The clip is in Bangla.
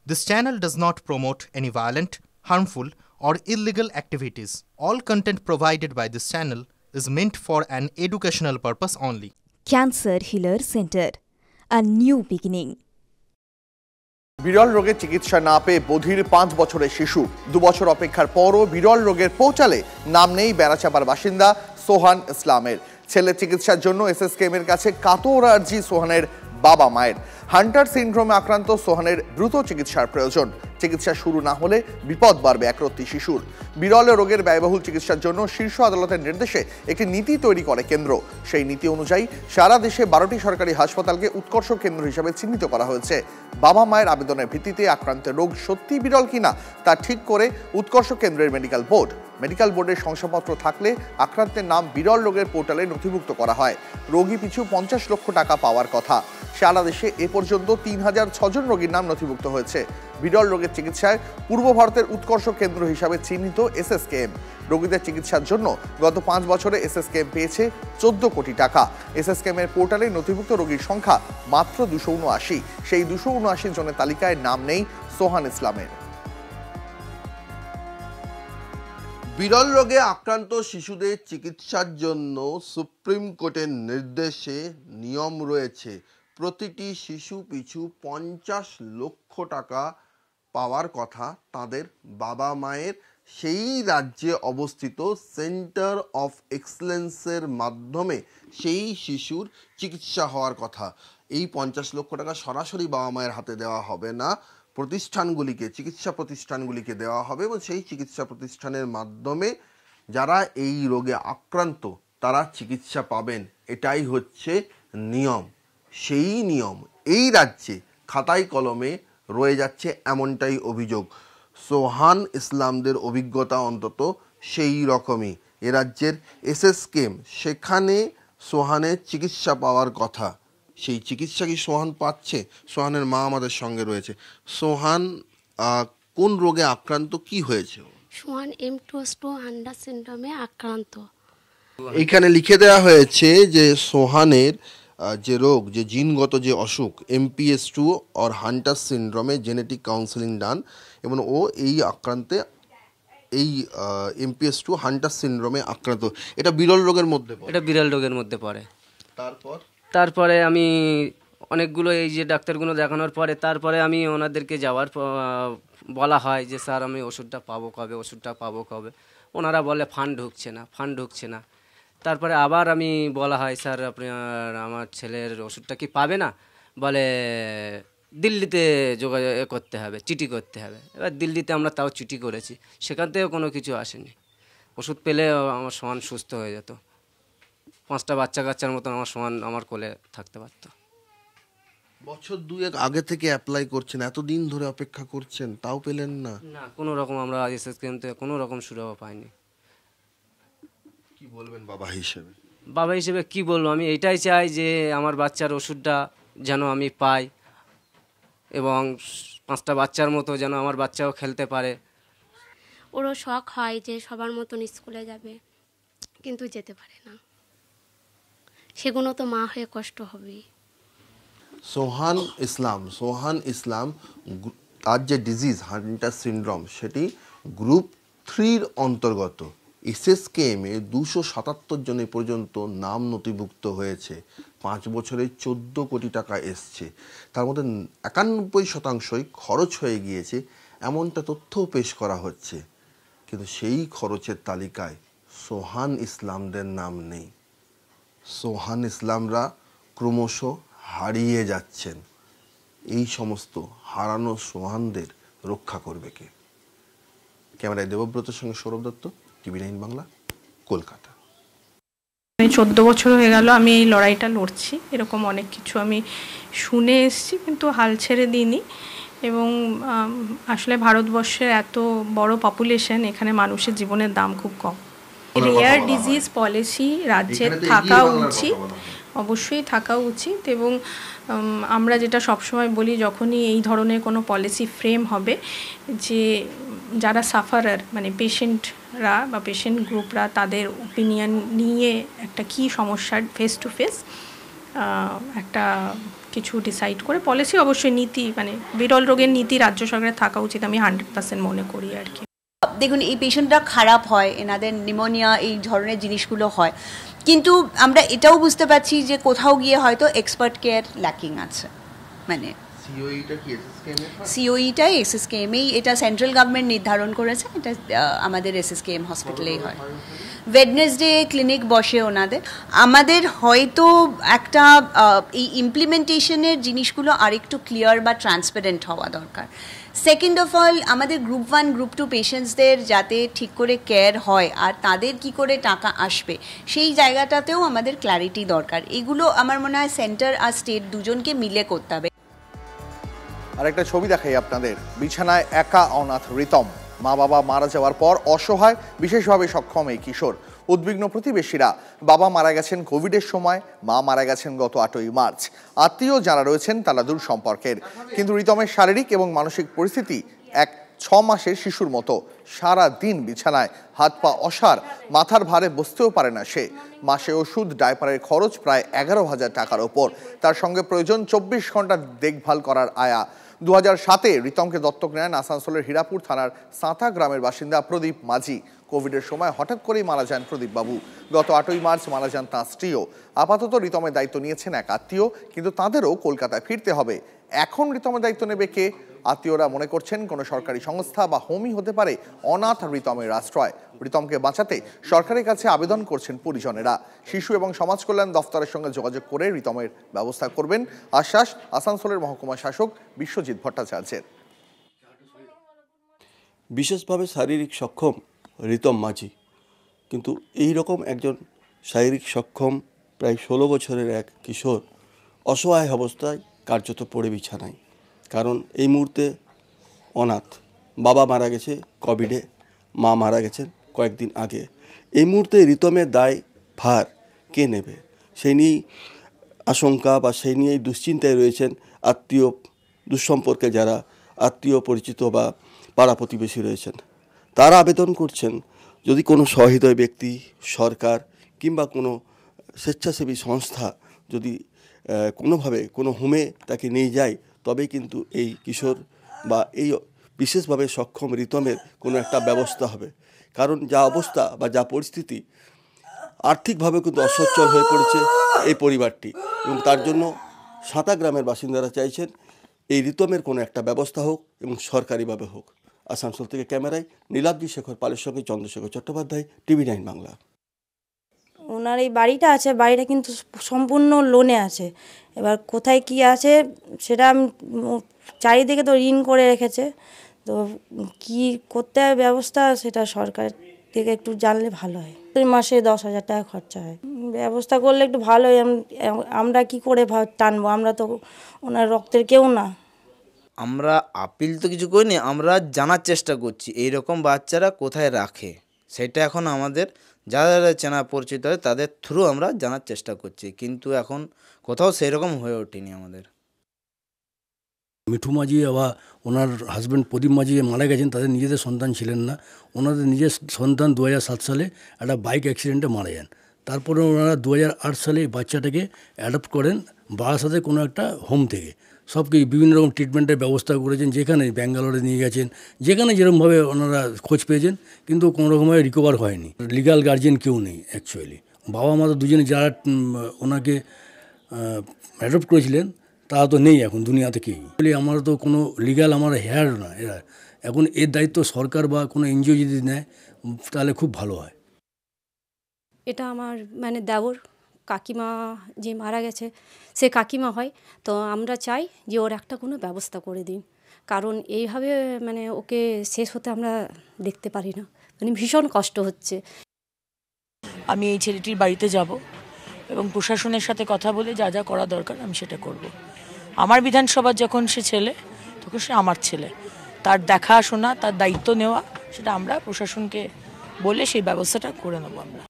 This channel does not promote any violent, harmful, or illegal activities. All content provided by this channel is meant for an educational purpose only. Cancer Healer Center, a new beginning. বিরল রোগের চিকিৎসা না পেয়ে বধির ৫ বছরের শিশু ২ বছর অপেক্ষার পরও বিরল রোগের পৌঁছালে নাম নেই বেড়াচাপার বাসিন্দা সোহান ইসলামের। ছেলের চিকিৎসার জন্য এসএসকেএম এর কাছে কাতর আর্জি সোহানের বাবা মায়ের। হান্টার সিনড্রোমে আক্রান্ত সোহানের দ্রুত চিকিৎসার প্রয়োজন। চিকিৎসা শুরু না হলে বিপদ বাড়বে একরত্তি শিশুর। বিরল রোগের ব্যয়বহুল চিকিৎসার জন্য শীর্ষ আদালতের নির্দেশে একটি নীতি তৈরি করে কেন্দ্র। সেই নীতি অনুযায়ী সারা দেশে ১২টি সরকারি হাসপাতালকে উৎকর্ষ কেন্দ্র হিসেবে চিহ্নিত করা হয়েছে। বাবা মায়ের আবেদনের ভিত্তিতে আক্রান্তের রোগ সত্যি বিরল কিনা তা ঠিক করে উৎকর্ষ কেন্দ্রের মেডিকেল বোর্ডের শংসাপত্র থাকলে আক্রান্তের নাম বিরল রোগের পোর্টালে নথিভুক্ত করা হয়। রোগী পিছু ৫০ লক্ষ টাকা পাওয়ার কথা। সারা দেশে এ পর্যন্ত ৩০০৬ জন রোগীর নাম নথিভুক্ত হয়েছে। বিরল রোগের চিকিৎসায় পূর্ব ভারতের উৎকর্ষ কেন্দ্র হিসাবে চিহ্নিত এসএসকেএম। রোগীদের চিকিৎসার জন্য গত ৫ বছরে এসএসকেএম পেয়েছে ১৪ কোটি টাকা। এসএসকেএম এর পোর্টালে নথিভুক্ত রোগীর সংখ্যা মাত্র ২৭৯। সেই ২৭৯ জনের তালিকায় নাম নেই সোহান ইসলামের। বিরল রোগে আক্রান্ত শিশুদের চিকিৎসার জন্য সুপ্রিম কোর্টের নির্দেশে নিয়ম রয়েছে। প্রতিটি শিশু পিছু ৫০ লক্ষ টাকা পাওয়ার কথা তাদের বাবা মায়ের। সেই রাজ্যে অবস্থিত সেন্টার অফ এক্সেলেন্সের মাধ্যমে সেই শিশুর চিকিৎসা হওয়ার কথা। এই ৫০ লক্ষ টাকা সরাসরি বাবা মায়ের হাতে দেওয়া হবে না, চিকিৎসা প্রতিষ্ঠানগুলিকে দেওয়া হবে এবং সেই চিকিৎসা প্রতিষ্ঠানের মাধ্যমে যারা এই রোগে আক্রান্ত তারা চিকিৎসা পাবেন। এটাই হচ্ছে নিয়ম। সেই নিয়ম এই রাজ্যে খাতায় কলমে রয়ে যাচ্ছে এমনটাই অভিযোগ। সোহান ইসলামদের অভিজ্ঞতা অন্তত সেই রকমই। এ রাজ্যের এসএসকেএম, সেখানে সোহানের চিকিৎসা পাওয়ার কথা। সেই চিকিৎসা কি সোহান পাচ্ছে? সোহানের মা আমাদের সঙ্গে রয়েছে। সোহান কোন রোগে আক্রান্ত, কি হয়েছে? সোহান M2S2 হান্টার সিনড্রোমে আক্রান্ত। এখানে লিখে দেওয়া হয়েছে যে সোহানের যে রোগ, যে জিনগত যে অসুখ MPS 2 और হান্টার সিনড্রোমে জেনেটিক কাউন্সেলিং ডান এবং ও এই আক্রান্তে এই MPS 2 হান্টার সিনড্রোমে আক্রান্ত। এটা বিরল রোগের মধ্যে পড়ে। এটা বিরল রোগের মধ্যে পড়ে। তারপরে আমি অনেকগুলো এই যে ডাক্তারগুলো দেখানোর পরে তারপরে আমি ওনাদেরকে যাওয়ার বলা হয় যে স্যার আমি ওষুধটা পাবো কবে। ওনারা বলে ফান্ড ঢুকছে না। তারপরে আবার আমি বলা হয় স্যার আমার ছেলের ওষুধটা কি পাবে না? বলে দিল্লিতে যোগাযোগ করতে হবে, চিঠি করতে হবে। এবার দিল্লিতে আমরা তাও চিঠি করেছি, সেখান থেকেও কোনো কিছু আসেনি। ওষুধ পেলে আমার সোহান সুস্থ হয়ে যেত। 5টা বাচ্চা কাচ্চার মতন আমার সোহান আমার কোলে থাকতে পারত। বছর 2 আগে থেকে অ্যাপ্লাই করছেন, এতদিন ধরে অপেক্ষা করছেন, তাও পেলেন না? না, কোনো রকম আমরা এসএসকেএম থেকে কোনো রকম সুরাহা পাইনি। কি বলবেন বাবা হিসেবে? বাবা হিসেবে কি বলবো, আমি এটাই চাই যে আমার বাচ্চার ওষুধটা যেন আমি পাই এবং 5টা বাচ্চার মতো যেন আমার বাচ্চাও খেলতে পারে। ওরও শখ হয় যে সবার মতন স্কুলে যাবে, কিন্তু যেতে পারে না। সেগুলো তো মা হয়ে কষ্ট হবেই। সোহান ইসলাম তার যে ডিজিজ হান্টার সিনড্রোম সেটি গ্রুপ 3 অন্তর্গত। এসএসকেএম এ 277 জন পর্যন্ত নাম নথিভুক্ত হয়েছে। 5 বছরে 14 কোটি টাকা এসছে। তার মধ্যে 91% খরচ হয়ে গিয়েছে, এমনটা তথ্যও পেশ করা হচ্ছে। কিন্তু সেই খরচের তালিকায় সোহান ইসলামদের নাম নেই। সোহান ইসলামরা ক্রমশ হারিয়ে যাচ্ছেন। এই সমস্ত হারানো সোহানদের রক্ষা করবে কে? ক্যামেরায় দেবব্রতের সঙ্গে সৌরভ দত্ত, TV9 বাংলা, কলকাতা। 14 বছর হয়ে গেল আমি এই লড়াইটা লড়ছি। এরকম অনেক কিছু আমি শুনে এসেছি, কিন্তু হাল ছেড়ে দিইনি। এবং আসলে ভারতবর্ষের এত বড় পপুলেশন, এখানে মানুষের জীবনের দাম খুব কম। রেয়ার ডিজিজ পলিসি রাজ্যের থাকা উচিত, অবশ্যই থাকা উচিত। এবং আমরা যেটা সবসময় বলি, যখনই এই ধরনের কোনো পলিসি ফ্রেম হবে, যে যারা সাফারার মানে পেশেন্টরা বা পেশেন্ট গ্রুপরা তাদের ওপিনিয়ন নিয়ে একটা কী সমস্যার ফেস টু ফেস একটা কিছু ডিসাইড করে পলিসি, অবশ্যই নীতি, মানে বিরল রোগের নীতি রাজ্য সরকারের থাকা উচিত, আমি 100% মনে করি আর কি। দেখুন, এই পেশেন্টরা খারাপ হয়, এনাদের নিউমোনিয়া এই ধরনের জিনিসগুলো হয়, কিন্তু আমরা এটাও বুঝতে পারছি যে কোথাও গিয়ে হয়তো এক্সপার্ট কেয়ার ল্যাকিং আছে। মানে সিওইটাই এসএসকেএমেই, এটা সেন্ট্রাল গভর্নমেন্ট নির্ধারণ করেছে, এটা আমাদের এসএসকেএম হসপিটালেই হয়। ওয়েডনেসডে ক্লিনিক বসে ওনাদের। আমাদের হয়তো একটা এই ইমপ্লিমেন্টেশনের জিনিসগুলো আরেকটু ক্লিয়ার বা ট্রান্সপারেন্ট হওয়া দরকার। সেকেন্ড অফ অল, আমাদের গ্রুপ 1 গ্রুপ 2 পেশেন্টসদের যাতে ঠিক করে কেয়ার হয় আর তাদের কি করে টাকা আসবে সেই জায়গাটাতেও আমাদের ক্ল্যারিটি দরকার। এগুলো আমার মনে হয় সেন্টার আর স্টেট দুজনকে মিলে করতে হবে। আর একটা ছবি দেখাই আপনাদের, বিছানায় একা অনাথ রিতম। মা বাবা মারা যাওয়ার পর অসহায়, বিশেষভাবে সক্ষম এই কিশোর। উদ্বিগ্ন প্রতিবেশীরা। বাবা মারা গেছেন কোভিডের সময়, মা মারা গেছেন গত 8ই মার্চ। আত্মীয় যারা রয়েছেন তারা দূর সম্পর্কের, কিন্তু রিতমের শারীরিক এবং মানসিক পরিস্থিতি এক 6 মাসের শিশুর মতো। সারা দিন বিছানায়, হাত পা অসাড়, মাথার ভারে বসতেও পারে না সে। মাসে ওষুধ, ডায়পারের খরচ প্রায় 11,000 টাকার ওপর। তার সঙ্গে প্রয়োজন 24 ঘন্টা দেখভাল করার আয়া। 2007-এ রিতমকে দত্তক নেন আসানসোলের হীরাপুর থানার সাঁথা গ্রামের বাসিন্দা প্রদীপ মাঝি। কোভিডের সময় হঠাৎ করেই মারা যান প্রদীপ বাবু। গত 8ই মার্চ মারা যান তাঁর স্ত্রীও। আপাতত রিতমের দায়িত্ব নিয়েছেন এক আত্মীয়, কিন্তু তাঁদেরও কলকাতায় ফিরতে হবে। এখন রিতমের দায়িত্ব নেবে কে? আত্মীয়রা মনে করছেন কোনো সরকারি সংস্থা বা হোমই হতে পারে অনাথ রিতমের আশ্রয়। রিতমকে বাঁচাতে সরকারের কাছে আবেদন করছেন পরিজনেরা। শিশু এবং সমাজ কল্যাণ দফতরের সঙ্গে যোগাযোগ করে রিতমের ব্যবস্থা করবেন আশ্বাস আসানসোলের মহকুমা শাসক বিশ্বজিৎ ভট্টাচার্যের। বিশেষভাবে শারীরিক সক্ষম রিতম মাঝি, কিন্তু এই রকম একজন শারীরিক সক্ষম প্রায় 16 বছরের এক কিশোর অসহায় অবস্থায় কার্যত পড়ে বিছানায়। কারণ এই মুহূর্তে অনাথ, বাবা মারা গেছে কোভিডে, মা মারা গেছেন কয়েকদিন আগে। এই মুহূর্তে রিতমের দায় ভার কে নেবে সেই নিয়েই আশঙ্কা বা সেই নিয়েই দুশ্চিন্তায় রয়েছেন আত্মীয়, দুঃসম্পর্কে যারা আত্মীয় পরিচিত বা পাড়া প্রতিবেশী রয়েছেন। তারা আবেদন করছেন যদি কোনো সহৃদয় ব্যক্তি, সরকার কিংবা কোনো স্বেচ্ছাসেবী সংস্থা যদি কোনোভাবে কোনো হোমে তাকে নিয়ে যায়, তবে কিন্তু এই কিশোর বা এই বিশেষভাবে সক্ষম রিতমের কোনো একটা ব্যবস্থা হবে। কারণ যা অবস্থা বা যা পরিস্থিতি, আর্থিকভাবে কিন্তু অসচ্ছল হয়ে পড়েছে এই পরিবারটি, এবং তার জন্য সাঁথা গ্রামের বাসিন্দারা চাইছেন এই রিতমের কোনো একটা ব্যবস্থা হোক এবং সরকারিভাবে হোক। আসানসোল থেকে ক্যামেরায় নীলাব্জি শেখর পালের সঙ্গে চন্দ্রশেখর চট্টোপাধ্যায়, TV9 বাংলা। ওনার এই বাড়িটা আছে, বাড়িটা কিন্তু সম্পূর্ণ লোনে আছে। এবার কোথায় কি আছে সেটা চারিদিকে তো ঋণ করে রেখেছে, তো কি করতে হবে ব্যবস্থা সেটা সরকার থেকে একটু জানলে ভালো হয়। মাসে 10,000 টাকা খরচা হয়, ব্যবস্থা করলে একটু ভালো হয়। আমরা কি করে টানবো, আমরা তো ওনার রক্তের কেউ না। আমরা আপিল তো কিছু করিনি, আমরা জানার চেষ্টা করছি এইরকম বাচ্চারা কোথায় রাখে, সেটা এখন আমাদের যারা চেনা পরিচিত হয় তাদের থ্রু আমরা জানার চেষ্টা করছি, কিন্তু এখন কোথাও সেই রকম হয়ে ওঠেনি আমাদের। মিঠু মাঝি বা ওনার হাজব্যান্ড প্রদীপ মাঝি মারা গেছেন, তাদের নিজেদের সন্তান ছিলেন না। ওনাদের নিজের সন্তান 2007 সালে একটা বাইক অ্যাক্সিডেন্টে মারা যান। তারপরে ওনারা 2008 সালে বাচ্চাটাকে অ্যাডপ্ট করেন বারাসাতে কোনো একটা হোম থেকে। সব কিছু বিভিন্ন রকম ট্রিটমেন্টের ব্যবস্থা করেছেন, যেখানে ব্যাঙ্গালোরে নিয়ে গেছেন, যেখানে যেরকমভাবে ওনারা খোঁজ পেয়েছেন, কিন্তু কোনো রকমভাবে রিকভার হয়নি। লিগাল গার্জিয়ান কেউ নেই অ্যাকচুয়ালি। বাবা মা তো দুজনে যারা ওনাকে অ্যাডপ্ট করেছিলেন তারা তো নেই এখন দুনিয়াতে কেউ। আমার তো কোনো লিগাল আমার হেয়ার না এরা। এখন এর দায়িত্ব সরকার বা কোনো এনজিও যদি নেয় তাহলে খুব ভালো হয়। এটা আমার মানে দেওর কাকিমা যে মারা গেছে সে কাকিমা হয়, তো আমরা চাই যে ওর একটা কোনো ব্যবস্থা করে দিন, কারণ এইভাবে মানে ওকে শেষ হতে আমরা দেখতে পারি না, মানে ভীষণ কষ্ট হচ্ছে। আমি এই ছেলেটির বাড়িতে যাব এবং প্রশাসনের সাথে কথা বলে যা যা করা দরকার আমি সেটা করব। আমার বিধানসভার যখন সে ছেলে, তখন সে আমার ছেলে, তার দেখাশোনা, তার দায়িত্ব নেওয়া, সেটা আমরা প্রশাসনকে বলে সেই ব্যবস্থাটা করে নেব আমরা।